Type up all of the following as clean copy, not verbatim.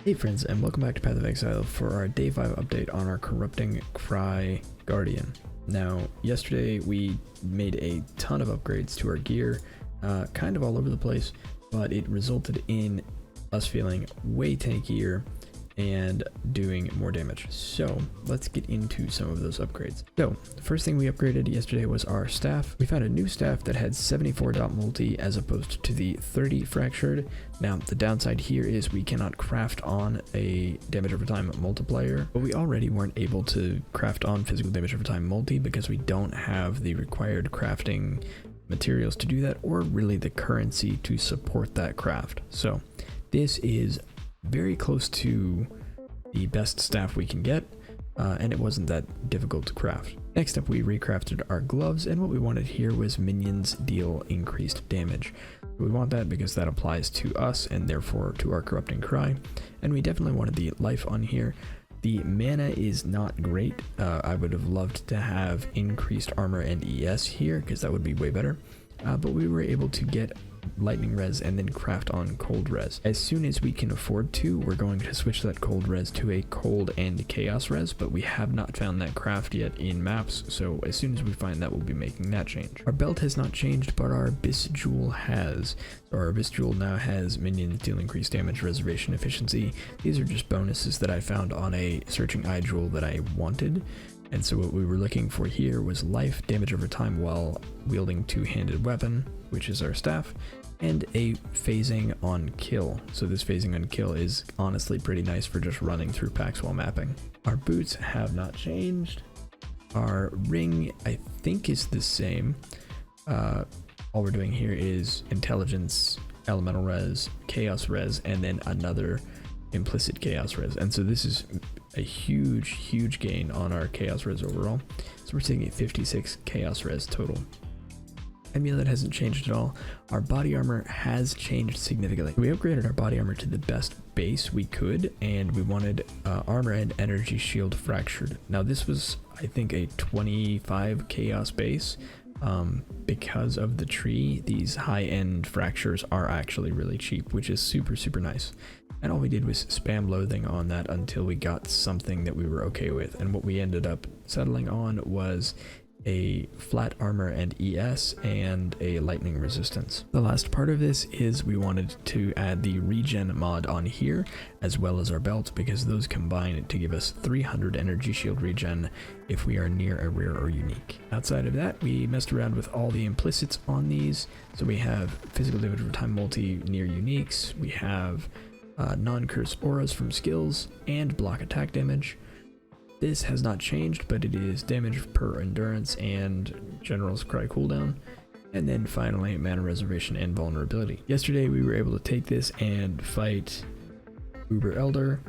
Hey friends, and welcome back to Path of Exile for our Day 5 update on our Corrupting Cry Guardian. Now, yesterday we made a ton of upgrades to our gear, kind of all over the place, but it resulted in us feeling way tankier and doing more damage. So let's get into some of those upgrades. So the first thing we upgraded yesterday was our staff. We found a new staff that had 74 dot multi as opposed to the 30 fractured. Now the downside here is we cannot craft on a damage over time multiplier, but we already weren't able to craft on physical damage over time multi because we don't have the required crafting materials to do that, or really the currency to support that craft. So this is very close to the best staff we can get, and it wasn't that difficult to craft. Next up, we recrafted our gloves, and what we wanted here was minions deal increased damage. We want that because that applies to us and therefore to our Corrupting Cry, and we definitely wanted the life on here. The mana is not great. I would have loved to have increased armor and ES here because that would be way better, but we were able to get lightning res and then craft on cold res. As soon as we can afford to, we're going to switch that cold res to a cold and chaos res, but we have not found that craft yet in maps, so as soon as we find that, we'll be making that change. Our belt has not changed, but our Abyss Jewel has. So our Abyss Jewel now has minions deal increased damage, reservation efficiency. These are just bonuses that I found on a searching eye jewel that I wanted. And so what we were looking for here was life, damage over time while wielding two-handed weapon, which is our staff, and a phasing on kill. So this phasing on kill is honestly pretty nice for just running through packs while mapping. Our boots have not changed. Our ring, I think, is the same. All we're doing here is intelligence, elemental res, chaos res, and then another implicit chaos res. And so this is a huge gain on our chaos res overall. So we're seeing a 56 chaos res total. Amulet hasn't changed at all. Our body armor has changed significantly. We upgraded our body armor to the best base we could, and we wanted armor and energy shield fractured. Now this was, I think, a 25 chaos base. Because of the tree, these high-end fractures are actually really cheap, which is super nice. And all we did was spam loathing on that until we got something that we were okay with. And what we ended up settling on was a flat armor and ES and a lightning resistance. The last part of this is we wanted to add the regen mod on here as well as our belt, because those combine to give us 300 energy shield regen if we are near a rare or unique. Outside of that, we messed around with all the implicits on these. So we have physical damage over time multi near uniques, we have non-curse auras from skills, and block attack damage. This has not changed, but it is damage per endurance and general's cry cooldown. And then finally, mana reservation and vulnerability. Yesterday we were able to take this and fight Uber Elder,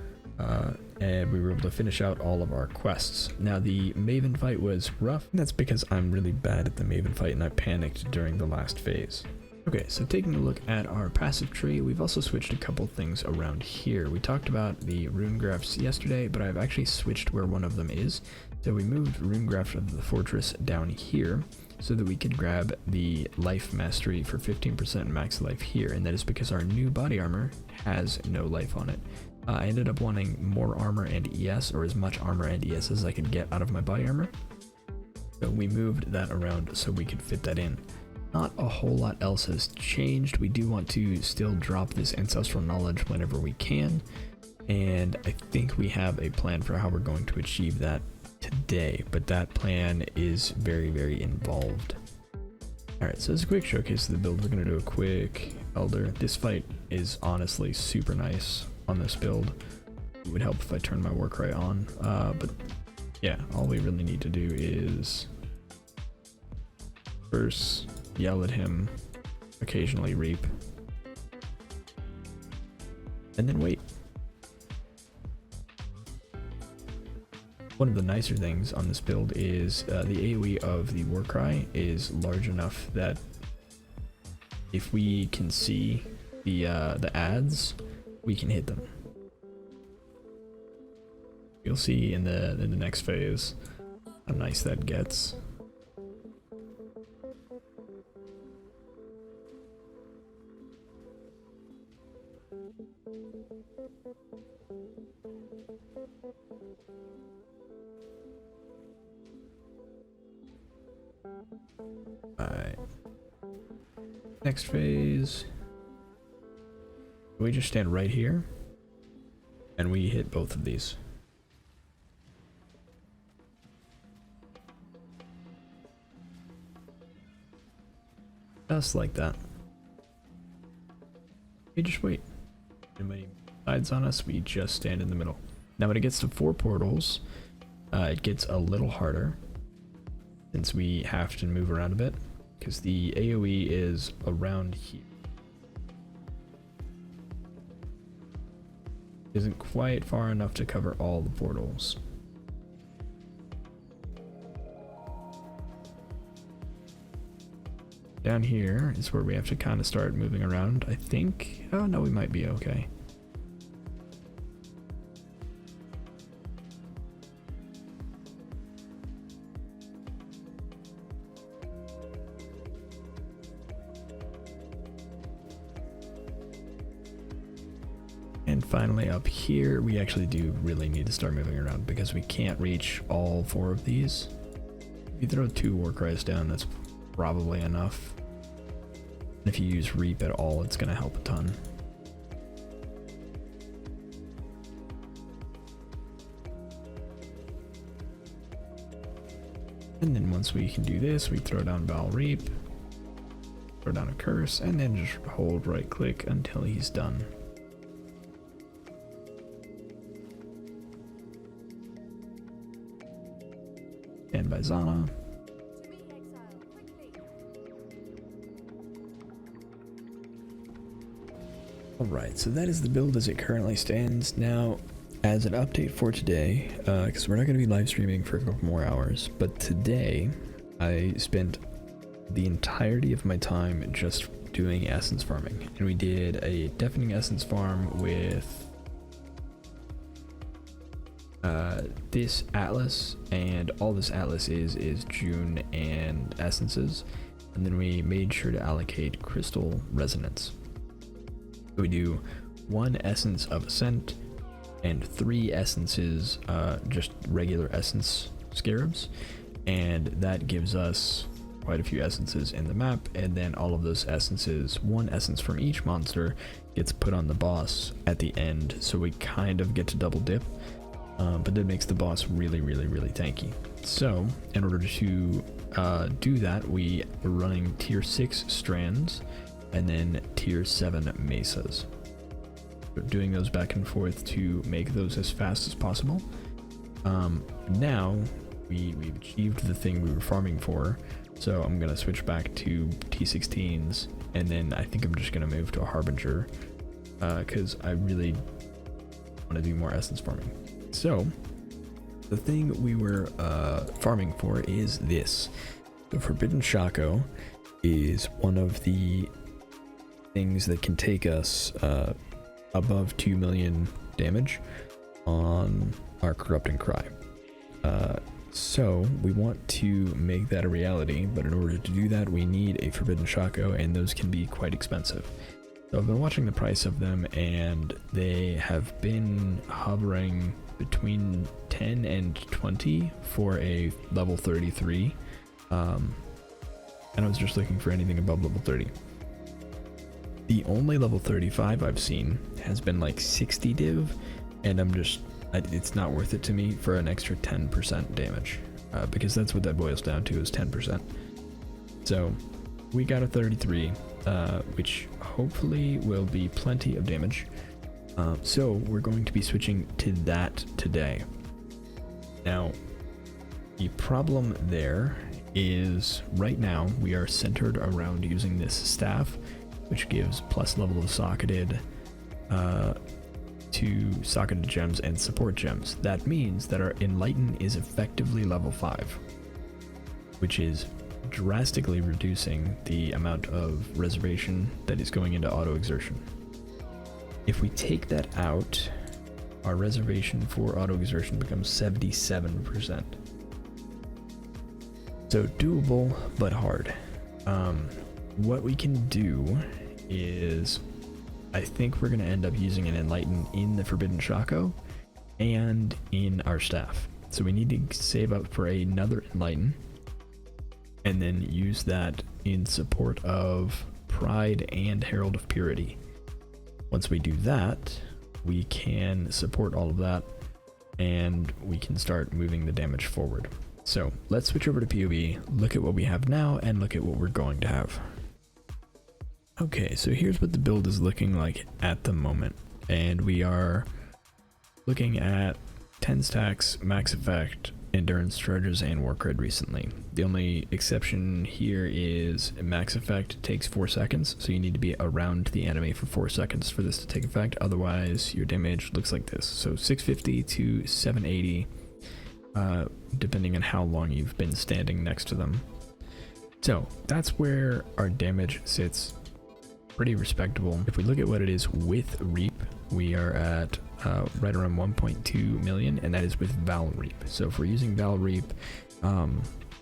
and we were able to finish out all of our quests. Now the Maven fight was rough, and that's because I'm really bad at the Maven fight and I panicked during the last phase. Okay, so taking a look at our passive tree, we've also switched a couple things around here. We talked about the rune graphs yesterday, but I've actually switched where one of them is. So we moved rune graph of the fortress down here so that we could grab the life mastery for 15% max life here, and that is because our new body armor has no life on it. I ended up wanting more armor and ES, or as much armor and ES as I could get out of my body armor. So we moved that around so we could fit that in. Not a whole lot else has changed. We do want to still drop this ancestral knowledge whenever we can, and I think we have a plan for how we're going to achieve that today, but that plan is very involved. Alright, so as a quick showcase of the build, we're going to do a quick Elder. This fight is honestly super nice on this build. It would help if I turned my Warcry on, but yeah, all we really need to do is first yell at him, occasionally reap, and then wait. One of the nicer things on this build is the AoE of the Warcry is large enough that if we can see the ads, we can hit them. You'll see in the next phase how nice that gets. Alright. Next phase. We just stand right here and we hit both of these. Just like that. We just wait. Anybody sides on us, we just stand in the middle. Now when it gets to 4 portals, it gets a little harder since we have to move around a bit because the AoE is around here. Isn't quite far enough to cover all the portals. Down here is where we have to kind of start moving around, I think. Oh no, we might be okay. And finally up here, we actually do really need to start moving around because we can't reach all 4 of these. If you throw 2 Warcries down, that's probably enough. And if you use Reap at all, it's going to help a ton. And then once we can do this, we throw down Val Reap, throw down a Curse, and then just hold right click until he's done. And by Zana. Alright, so that is the build as it currently stands. Now, as an update for today, because we're not going to be live streaming for a couple more hours, but today I spent the entirety of my time just doing essence farming. And we did a deafening essence farm with this atlas, and all this atlas is June and essences, and then we made sure to allocate crystal resonance. So we do 1 essence of ascent and 3 essences, just regular essence scarabs, and that gives us quite a few essences in the map. And then all of those essences, 1 essence from each monster, gets put on the boss at the end, so we kind of get to double dip. But that makes the boss really tanky. So in order to do that, we are running tier 6 strands and then tier 7 mesas. We're doing those back and forth to make those as fast as possible. Now we've achieved the thing we were farming for, so I'm gonna switch back to T16s, and then I think I'm just gonna move to a Harbinger because I really want to do more essence farming. So the thing we were farming for is this. The Forbidden Shako is one of the things that can take us above 2 million damage on our Corrupting Cry. So we want to make that a reality, but in order to do that we need a Forbidden Shako, and those can be quite expensive. So I've been watching the price of them, and they have been hovering between 10 and 20 for a level 33, and I was just looking for anything above level 30. The only level 35 I've seen has been like 60 div, and it's not worth it to me for an extra 10% damage, because that's what that boils down to, is 10%. So we got a 33, which hopefully will be plenty of damage. So we're going to be switching to that today. Now, the problem there is right now we are centered around using this staff, which gives plus level of socketed to socketed gems and support gems. That means that our Enlighten is effectively level 5, which is drastically reducing the amount of reservation that is going into auto exertion. If we take that out, our reservation for auto exertion becomes 77%. So doable, but hard. What we can do is, I think we're going to end up using an Enlighten in the Forbidden Shako and in our staff. So we need to save up for another Enlighten and then use that in support of Pride and Herald of Purity. Once we do that, we can support all of that and we can start moving the damage forward. So let's switch over to PoB, look at what we have now, and look at what we're going to have. Okay, so here's what the build is looking like at the moment. And we are looking at 10 stacks, max effect, endurance charges, and war cred recently. The only exception here is max effect takes 4 seconds, so you need to be around the enemy for 4 seconds for this to take effect. Otherwise, your damage looks like this. So 650 to 780, depending on how long you've been standing next to them. So that's where our damage sits. Pretty respectable. If we look at what it is with Reap, we are at right around 1.2 million, and that is with Val Reap. So if we're using Val Reap,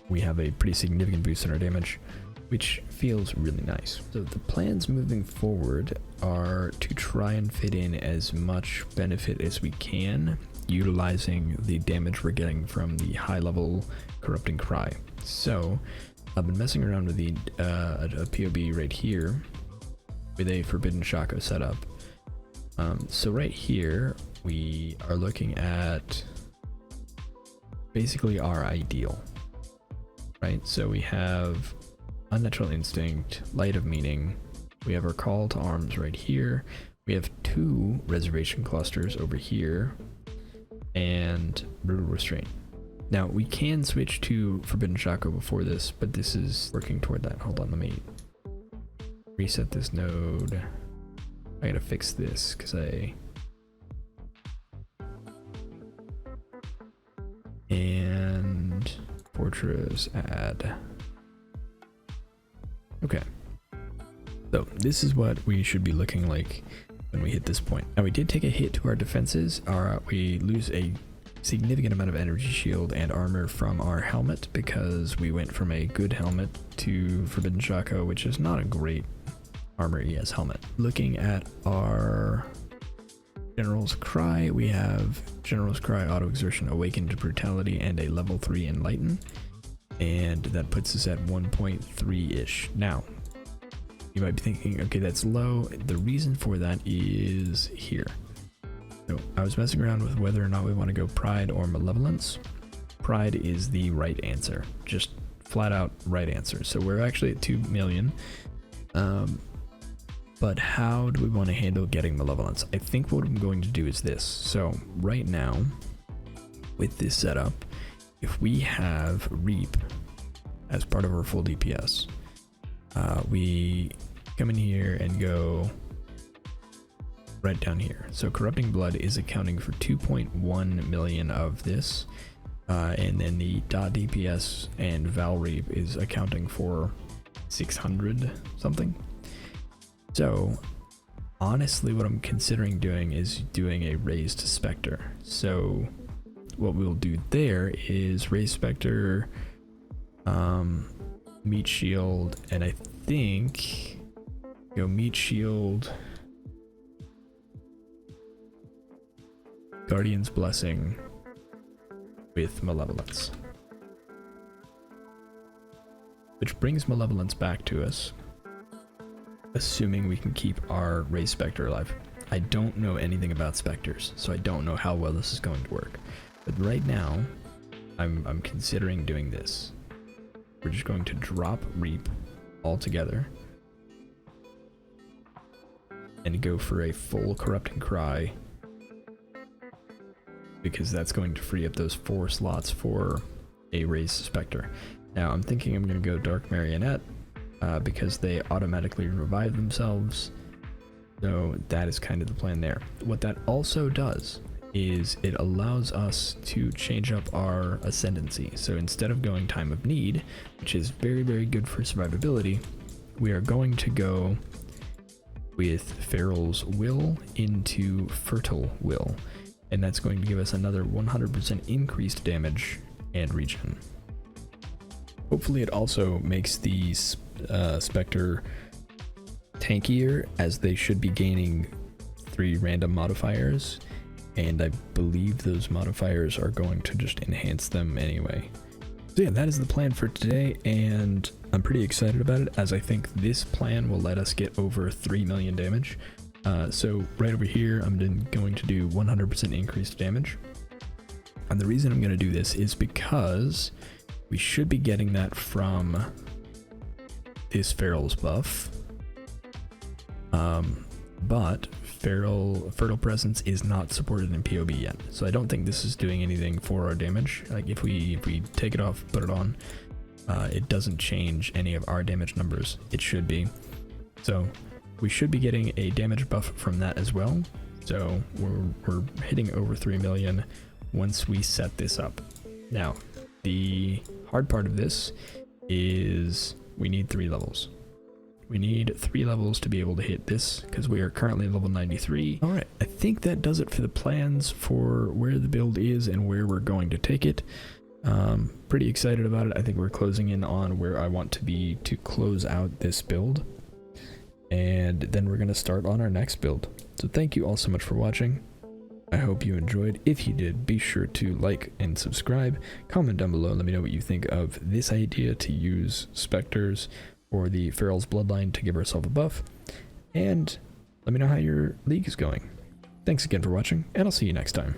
we have a pretty significant boost in our damage, which feels really nice. So the plans moving forward are to try and fit in as much benefit as we can, utilizing the damage we're getting from the high level Corrupting Cry. So I've been messing around with the a PoB right here with a Forbidden Shako setup. So right here, we are looking at basically our ideal, right? So we have Unnatural Instinct, Light of Meaning, we have our Call to Arms right here, we have 2 Reservation Clusters over here, and Brutal Restraint. Now, we can switch to Forbidden Shako before this, but this is working toward that. Hold on, let me reset this node. I gotta fix this because and Fortress add. Okay. So this is what we should be looking like when we hit this point. Now we did take a hit to our defenses. We lose a significant amount of energy shield and armor from our helmet because we went from a good helmet to Forbidden Shako, which is not a great armor ES helmet. Looking at our General's Cry, we have General's Cry, Auto Exertion, Awakened Brutality, and a level 3 Enlighten, and that puts us at 1.3-ish. Now, you might be thinking, okay, that's low. The reason for that is here. So I was messing around with whether or not we want to go Pride or Malevolence. Pride is the right answer, just flat out right answer. So we're actually at 2 million. But how do we want to handle getting Malevolence? I think what I'm going to do is this. So right now, with this setup, if we have Reap as part of our full DPS, we come in here and go right down here. So Corrupting Blood is accounting for 2.1 million of this, and then the .DPS and Val Reap is accounting for 600 something. So honestly, what I'm considering doing is doing a Raised Spectre. So what we'll do there is Raised Spectre, Meat Shield, and I think go Meat Shield, Guardian's Blessing with Malevolence, which brings Malevolence back to us, assuming we can keep our Raised Spectre alive. I don't know anything about Spectres, so I don't know how well this is going to work. But right now, I'm considering doing this. We're just going to drop Reap altogether and go for a full Corrupting Cry, because that's going to free up those 4 slots for a Raised Spectre. Now I'm thinking I'm going to go Dark Marionette, because they automatically revive themselves. So that is kind of the plan there. What that also does is it allows us to change up our ascendancy. So instead of going Time of Need, which is very, very good for survivability, we are going to go with Feral's Will into Fertile Will. And that's going to give us another 100% increased damage and regen. Hopefully it also makes the Spectre tankier, as they should be gaining 3 random modifiers, and I believe those modifiers are going to just enhance them anyway. So yeah, that is the plan for today, and I'm pretty excited about it, as I think this plan will let us get over 3 million damage. So right over here, I'm going to do 100% increased damage. And the reason I'm going to do this is because we should be getting that from this Feral's buff. But Fertile Presence is not supported in PoB yet. So I don't think this is doing anything for our damage. Like if we take it off, put it on, it doesn't change any of our damage numbers. It should be. So we should be getting a damage buff from that as well. So we're hitting over 3 million once we set this up. Now, the hard part of this is we need 3 levels. We need 3 levels to be able to hit this, because we are currently level 93. All right, I think that does it for the plans for where the build is and where we're going to take it. Pretty excited about it. I think we're closing in on where I want to be to close out this build. And then we're going to start on our next build. So thank you all so much for watching. I hope you enjoyed. If you did, be sure to like and subscribe. Comment down below, let me know what you think of this idea to use Spectres or the Feral's Bloodline to give ourselves a buff. And let me know how your league is going. Thanks again for watching, and I'll see you next time.